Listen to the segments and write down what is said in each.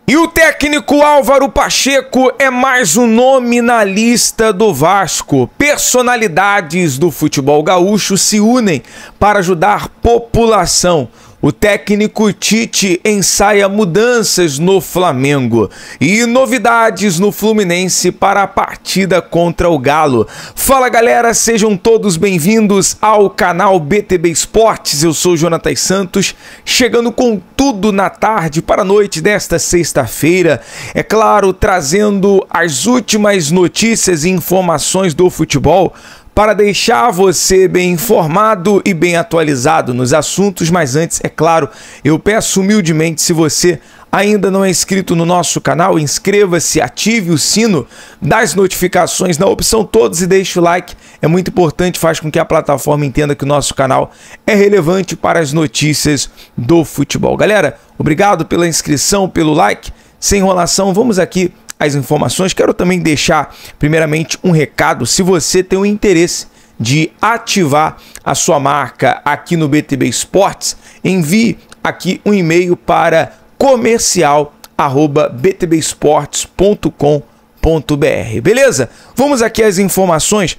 E o técnico Álvaro Pacheco é mais um nome na lista do Vasco. Personalidades do futebol gaúcho se unem para ajudar a população. O técnico Tite ensaia mudanças no Flamengo e novidades no Fluminense para a partida contra o Galo. Fala galera, sejam todos bem-vindos ao canal BTB Esportes. Eu sou Jonatas Santos, chegando com tudo na tarde para a noite desta sexta-feira. É claro, trazendo as últimas notícias e informações do futebol para deixar você bem informado e bem atualizado nos assuntos. Mas antes, é claro, eu peço humildemente, se você ainda não é inscrito no nosso canal, inscreva-se, ative o sino das notificações na opção todos e deixe o like. É muito importante, faz com que a plataforma entenda que o nosso canal é relevante para as notícias do futebol. Galera, obrigado pela inscrição, pelo like. Sem enrolação, vamos aqui as informações. Quero também deixar primeiramente um recado: se você tem o interesse de ativar a sua marca aqui no BTB Esportes, envie aqui um e-mail para comercial@btbesportes.com.br. Beleza? Vamos aqui às informações.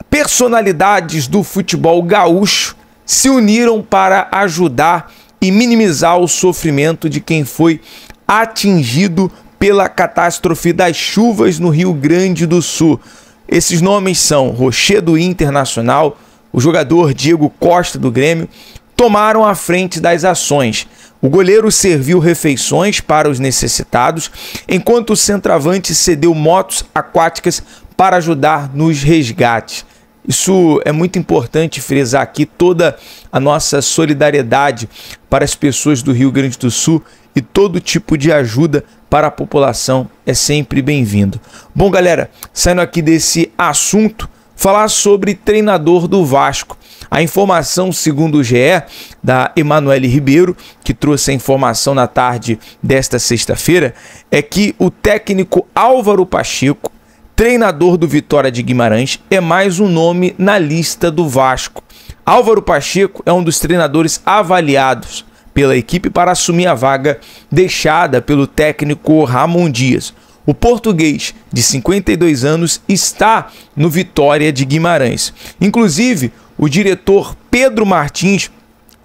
Personalidades do futebol gaúcho se uniram para ajudar e minimizar o sofrimento de quem foi atingido pela catástrofe das chuvas no Rio Grande do Sul. Esses nomes são Rocher do Internacional, o jogador Diego Costa do Grêmio, tomaram a frente das ações. O goleiro serviu refeições para os necessitados, enquanto o centroavante cedeu motos aquáticas para ajudar nos resgates. Isso é muito importante frisar aqui, toda a nossa solidariedade para as pessoas do Rio Grande do Sul, e todo tipo de ajuda para a população é sempre bem-vindo. Bom, galera, saindo aqui desse assunto, falar sobre treinador do Vasco. A informação, segundo o GE, da Emanuele Ribeiro, que trouxe a informação na tarde desta sexta-feira, é que o técnico Álvaro Pacheco, treinador do Vitória de Guimarães, é mais um nome na lista do Vasco. Álvaro Pacheco é um dos treinadores avaliados pela equipe para assumir a vaga deixada pelo técnico Ramon Dias. O português, de 52 anos, está no Vitória de Guimarães. Inclusive, o diretor Pedro Martins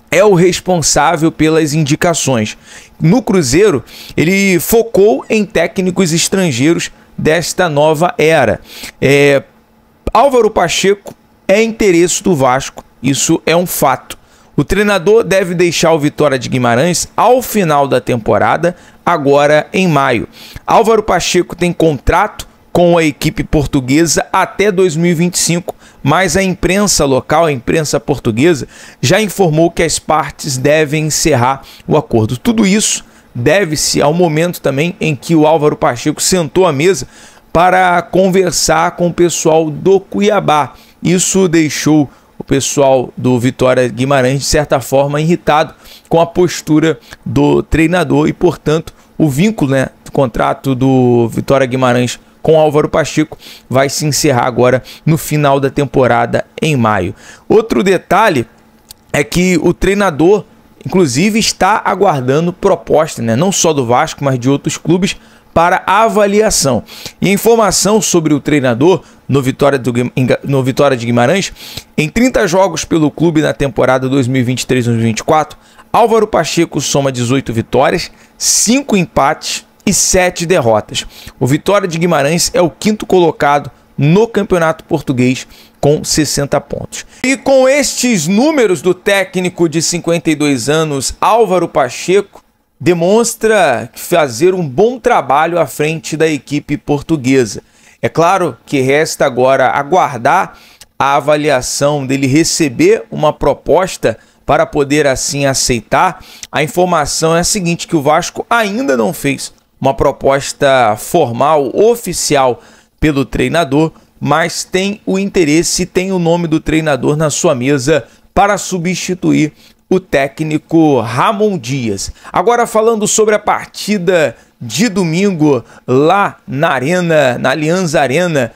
é o responsável pelas indicações. No Cruzeiro, ele focou em técnicos estrangeiros desta nova era. Álvaro Pacheco é interesse do Vasco, isso é um fato. O treinador deve deixar o Vitória de Guimarães ao final da temporada, agora em maio. Álvaro Pacheco tem contrato com a equipe portuguesa até 2025, mas a imprensa local, a imprensa portuguesa, já informou que as partes devem encerrar o acordo. Tudo isso deve-se ao momento também em que o Álvaro Pacheco sentou à mesa para conversar com o pessoal do Cuiabá. Isso deixou o pessoal do Vitória Guimarães, de certa forma, irritado com a postura do treinador e, portanto, o vínculo, do contrato do Vitória Guimarães com Álvaro Pacheco vai se encerrar agora no final da temporada, em maio. Outro detalhe é que o treinador, inclusive, está aguardando proposta, não só do Vasco, mas de outros clubes, para avaliação. E a informação sobre o treinador no Vitória de Guimarães: em 30 jogos pelo clube na temporada 2023-2024, Álvaro Pacheco soma 18 vitórias, 5 empates e 7 derrotas. O Vitória de Guimarães é o quinto colocado no Campeonato Português com 60 pontos. E com estes números do técnico de 52 anos, Álvaro Pacheco demonstra fazer um bom trabalho à frente da equipe portuguesa. É claro que resta agora aguardar a avaliação dele, receber uma proposta para poder assim aceitar. A informação é a seguinte, que o Vasco ainda não fez uma proposta formal, oficial pelo treinador, mas tem o interesse, tem o nome do treinador na sua mesa para substituir o técnico Ramon Dias. Agora falando sobre a partida de domingo lá na Allianz Arena,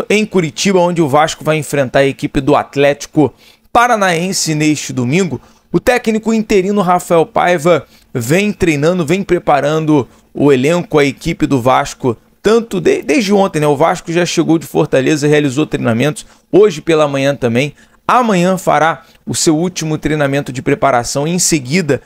em Curitiba, onde o Vasco vai enfrentar a equipe do Atlético Paranaense neste domingo. O técnico interino Rafael Paiva vem treinando, vem preparando o elenco, a equipe do Vasco, tanto desde ontem, né? O Vasco já chegou de Fortaleza, realizou treinamentos, hoje pela manhã também. Amanhã fará o seu último treinamento de preparação e em seguida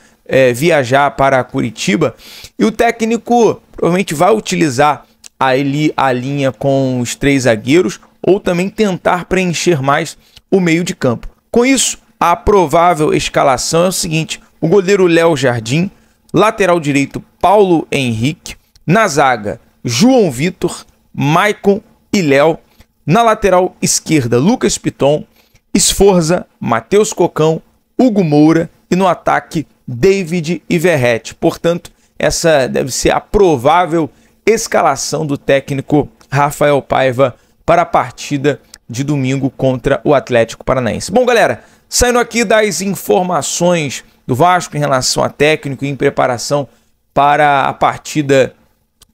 viajar para Curitiba. E o técnico provavelmente vai utilizar ali a linha com os 3 zagueiros ou também tentar preencher mais o meio de campo. Com isso, a provável escalação é o seguinte: o goleiro Léo Jardim, lateral direito Paulo Henrique, na zaga João Vitor, Maicon e Léo, na lateral esquerda Lucas Piton, Esforza, Matheus Cocão, Hugo Moura e no ataque David e Verrete. Portanto, essa deve ser a provável escalação do técnico Rafael Paiva para a partida de domingo contra o Atlético Paranaense. Bom, galera, saindo aqui das informações do Vasco em relação a técnico e em preparação para a partida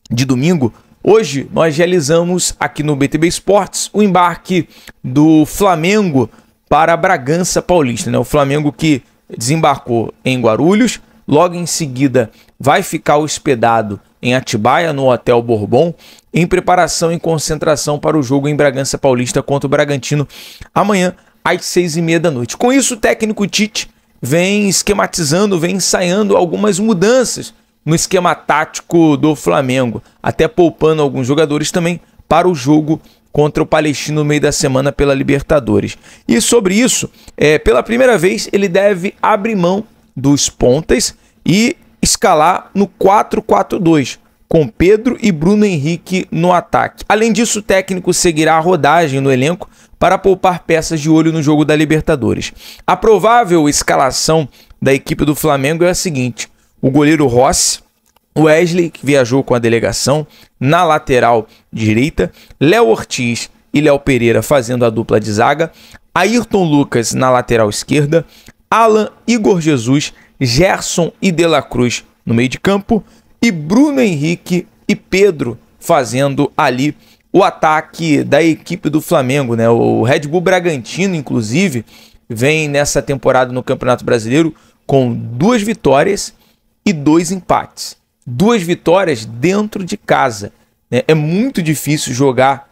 de domingo, hoje nós realizamos aqui no BTB Esportes o embarque do Flamengo para Bragança Paulista, né? O Flamengo que desembarcou em Guarulhos, logo em seguida vai ficar hospedado em Atibaia, no Hotel Bourbon, em preparação e concentração para o jogo em Bragança Paulista contra o Bragantino, amanhã às 6h30 da noite. Com isso, o técnico Tite vem esquematizando, vem ensaiando algumas mudanças no esquema tático do Flamengo, até poupando alguns jogadores também para o jogo contra o Palestino no meio da semana pela Libertadores. E sobre isso, pela primeira vez, ele deve abrir mão dos pontas e escalar no 4-4-2, com Pedro e Bruno Henrique no ataque. Além disso, o técnico seguirá a rodagem no elenco para poupar peças de olho no jogo da Libertadores. A provável escalação da equipe do Flamengo é a seguinte: o goleiro Rossi, Wesley, que viajou com a delegação, na lateral direita, Léo Ortiz e Léo Pereira fazendo a dupla de zaga, Ayrton Lucas na lateral esquerda, Alan, Igor Jesus, Gerson e De La Cruz no meio de campo e Bruno Henrique e Pedro fazendo ali o ataque da equipe do Flamengo, né? O Red Bull Bragantino, inclusive, vem nessa temporada no Campeonato Brasileiro com 2 vitórias e 2 empates. 2 vitórias dentro de casa, né? É muito difícil jogar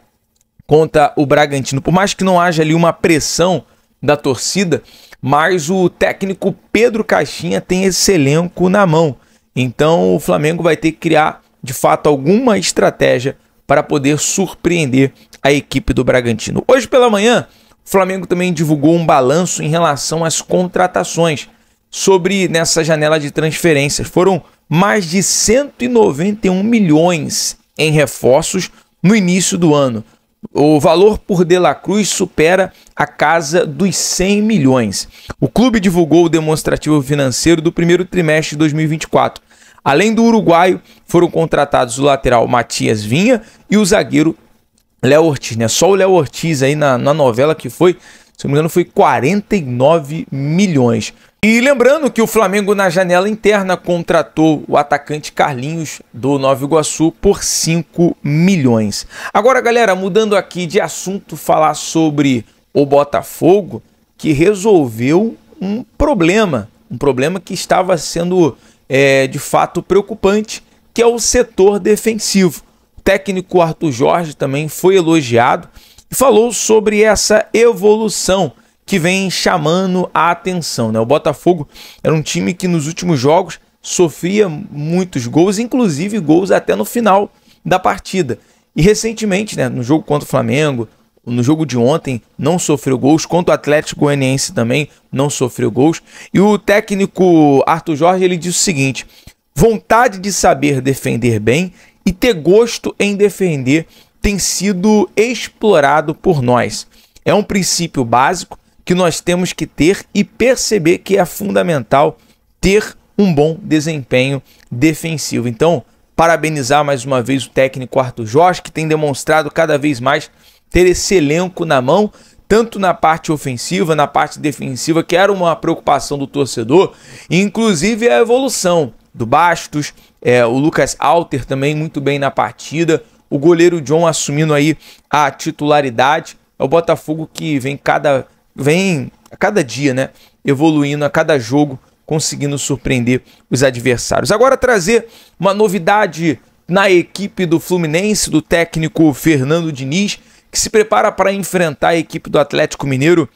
contra o Bragantino, por mais que não haja ali uma pressão da torcida, mas o técnico Pedro Caixinha tem esse elenco na mão. Então o Flamengo vai ter que criar, de fato, alguma estratégia para poder surpreender a equipe do Bragantino. Hoje pela manhã, o Flamengo também divulgou um balanço em relação às contratações sobre nessa janela de transferências. Foram mais de 191 milhões em reforços no início do ano. O valor por De La Cruz supera a casa dos 100 milhões. O clube divulgou o demonstrativo financeiro do primeiro trimestre de 2024. Além do uruguaio, foram contratados o lateral Matias Vinha e o zagueiro Léo Ortiz, né? Só o Léo Ortiz aí na novela que foi, se não me engano, foi 49 milhões. E lembrando que o Flamengo na janela interna contratou o atacante Carlinhos do Nova Iguaçu por 5 milhões. Agora, galera, mudando aqui de assunto, falar sobre o Botafogo, que resolveu um problema que estava sendo de fato preocupante, que é o setor defensivo. O técnico Arthur Jorge também foi elogiado e falou sobre essa evolução que vem chamando a atenção, né? O Botafogo era um time que nos últimos jogos sofria muitos gols, inclusive gols até no final da partida. E recentemente, né, no jogo contra o Flamengo, no jogo de ontem, não sofreu gols, contra o Atlético Goianiense também não sofreu gols. E o técnico Arthur Jorge, ele diz o seguinte: vontade de saber defender bem e ter gosto em defender tem sido explorado por nós. É um princípio básico que nós temos que ter e perceber que é fundamental ter um bom desempenho defensivo. Então, parabenizar mais uma vez o técnico Arthur Jorge, que tem demonstrado cada vez mais ter esse elenco na mão, tanto na parte ofensiva, na parte defensiva, que era uma preocupação do torcedor, e inclusive a evolução do Bastos, o Lucas Alter também muito bem na partida, o goleiro John assumindo aí a titularidade. É o Botafogo que vem a cada dia, né, evoluindo a cada jogo conseguindo surpreender os adversários. Agora trazer uma novidade na equipe do Fluminense, do técnico Fernando Diniz, que se prepara para enfrentar a equipe do Atlético Mineiro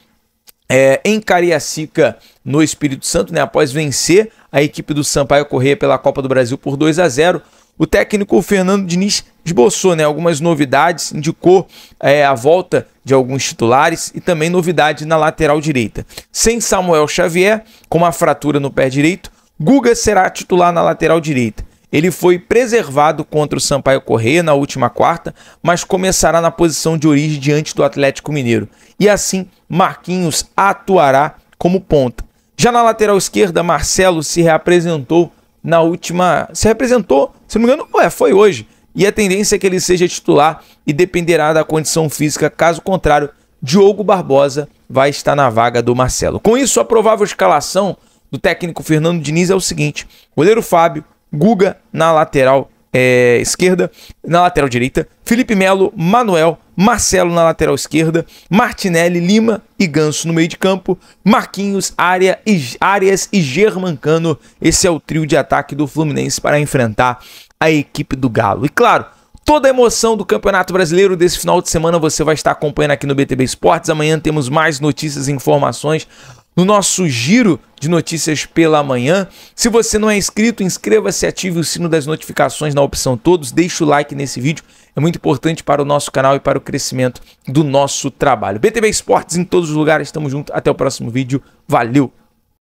em Cariacica, no Espírito Santo, né? Após vencer a equipe do Sampaio Corrêa pela Copa do Brasil por 2-0. O técnico Fernando Diniz esboçou, né, algumas novidades, indicou a volta de alguns titulares e também novidade na lateral direita. Sem Samuel Xavier, com uma fratura no pé direito, Guga será titular na lateral direita. Ele foi preservado contra o Sampaio Corrêa na última quarta, mas começará na posição de origem diante do Atlético Mineiro. E assim, Marquinhos atuará como ponta. Já na lateral esquerda, Marcelo se reapresentou na última... Se não me engano, foi hoje. E a tendência é que ele seja titular e dependerá da condição física. Caso contrário, Diogo Barbosa vai estar na vaga do Marcelo. Com isso, a provável escalação do técnico Fernando Diniz é o seguinte: goleiro Fábio, Guga na lateral esquerda, na lateral direita, Felipe Melo, Manuel, Marcelo na lateral esquerda, Martinelli, Lima e Ganso no meio de campo, Marquinhos, Arias e Germancano. Esse é o trio de ataque do Fluminense para enfrentar a equipe do Galo. E claro, toda a emoção do Campeonato Brasileiro desse final de semana você vai estar acompanhando aqui no BTB Esportes. Amanhã temos mais notícias e informações no nosso giro de notícias pela manhã. Se você não é inscrito, inscreva-se, ative o sino das notificações na opção todos, deixe o like nesse vídeo, é muito importante para o nosso canal e para o crescimento do nosso trabalho. BTB Esportes em todos os lugares, estamos juntos, até o próximo vídeo, valeu!